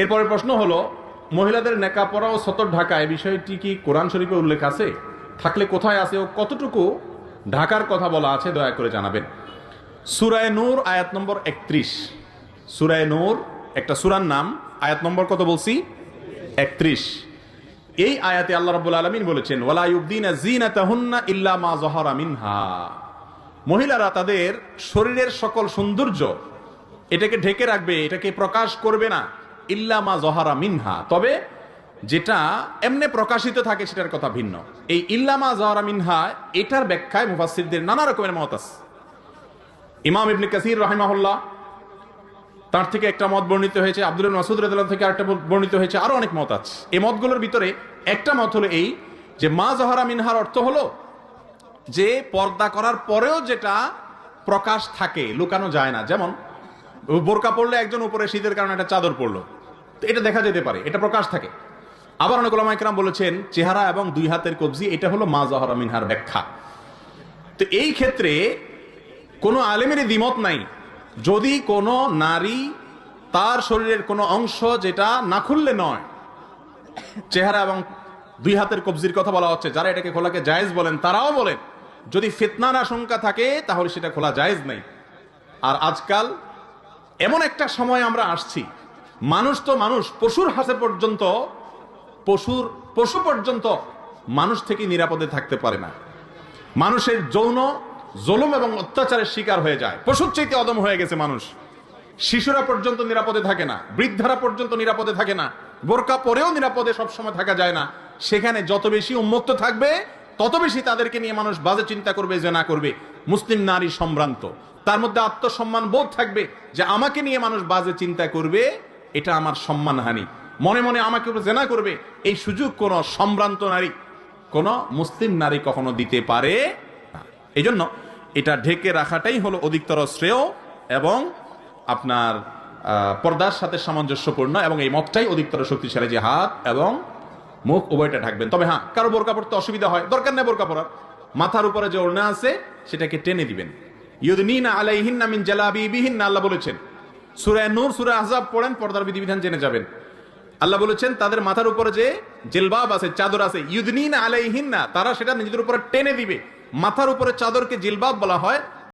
এরপরের প্রশ্ন হলো, মহিলাদের নেকা পরা ও সতর ঢাকা এই বিষয়টি কি কোরআন শরীফে উল্লেখ আছে? থাকলে কোথায় আছে ও কতটুকু ঢাকার কথা বলা আছে দয়া করে জানাবেন। সূরা নূর আয়াত নম্বর 31। সূরা নূর একটা সূরার নাম, আয়াত নম্বর কত বলছি? 31। এই আয়াতে আল্লাহ রাব্বুল আলামিন বলেছেন, ওয়ালা ইউবদিনা যিনাতাহুন্না ইল্লা মা যাহারা মিনহা। মহিলারা তাদের শরীরের সকল সৌন্দর্য এটাকে ঢেকে রাখবে, এটাকে প্রকাশ করবে না, ইল্লা মা যাহারা মিনহা, তবে যেটা এমনি প্রকাশিত থাকে সেটার কথা ভিন্ন। এই ইল্লা মা যাহারা মিনহা এটার ব্যাখ্যায় মুফাসসিরদের নানা রকমের মত আছে। ইমাম ইবনে কাসির রাহিমাহুল্লাহ তার থেকে একটা মত বর্ণিত হয়েছে, আব্দুল্লাহ ইবনে মাসউদ রাদিয়াল্লাহু থেকে আরেকটা বর্ণিত হয়েছে, আরো অনেক মত আছে। এই মতগুলোর ভিতরে একটা মত হলো এই যে মা যাহারা মিনহার অর্থ হলো যে পর্দা করার পরেও যেটা প্রকাশ থাকে, লুকানো যায় না। যেমন বোরকা পরলে একজন উপরে শীতের কারণে একটা চাদর পরলো, তো এটা দেখা যেতে পারে, এটা প্রকাশ থাকে। আবার অনেক উলামা ইকরাম বলেছেন চেহারা এবং দুই হাতের কবজি এটা হলো মা যাহারা মিনহার ব্যাখ্যা। তো এই ক্ষেত্রে কোনো আলেমেরই দ্বিমত নাই, যদি কোনো নারী তার শরীরের কোনো অংশ যেটা না খুললে নয়, চেহারা এবং দুই হাতের কবজির কথা বলা হচ্ছে, যারা এটাকে খোলাকে জায়েজ বলেন তারাও বলেন যদি ফিতনার আশঙ্কা থাকে তাহলে সেটা খোলা জায়েজ নাই। আর আজকাল এমন একটা সময় আমরা আসছি, মানুষ তো মানুষ, পশুর হাসে পর্যন্ত পশু পর্যন্ত মানুষ থেকে নিরাপদে থাকতে পারে না। মানুষের যৌন জুলুম এবং অত্যাচারের শিকার হয়ে যায়, পশুর চাইতে অদম হয়ে গেছে মানুষ। শিশুরা পর্যন্ত নিরাপদে থাকে না, বৃদ্ধারা পর্যন্ত নিরাপদে থাকে না, বোরকা পরেও নিরাপদে সবসময় থাকা যায় না। সেখানে যত বেশি উন্মুক্ত থাকবে তত বেশি তাদেরকে নিয়ে মানুষ বাজে চিন্তা করবে, জেনা করবে। মুসলিম নারী সম্ভ্রান্ত, তার মধ্যে আত্মসম্মান বোধ থাকবে যে আমাকে নিয়ে মানুষ বাজে চিন্তা করবে, এটা আমার সম্মানহানি, মনে মনে আমাকে উপর জেনা করবে, এই সুযোগ কোন সম্ভ্রান্ত নারী, কোন মুসলিম নারী কখনো দিতে পারে না। এই জন্য এটা ঢেকে রাখাটাই হলো অধিকতর শ্রেয় এবং আপনার পর্দার সাথে সামঞ্জস্যপূর্ণ, এবং এই মতটাই অধিকতর শক্তিশালী যে হাত এবং মুখ উভয়টা ঢাকবেন। তবে হ্যাঁ, কারো বোরকা পড়তে অসুবিধা হয়, দরকার নেই বোরকা পরার, মাথার উপরে যে ওড়না আছে সেটাকে টেনে দিবেন। ইউদনিনা আলাইহিন্না মিন জালাবিবিহিন্না, আল্লাহ বলেছেন। সূরা নূর, সূরা আহজাব পড়েন, পর্দার বিধিবিধান জেনে যাবেন। আল্লাহ বলেছেন তাদের মাথার উপরে যে জিলবাব আছে, চাদর আছে, ইউদনিনা আলাইহিন্না, তারা সেটা নিজেদের উপরে টেনে দিবে। মাথার উপরে চাদরকে জিলবাব বলা হয়,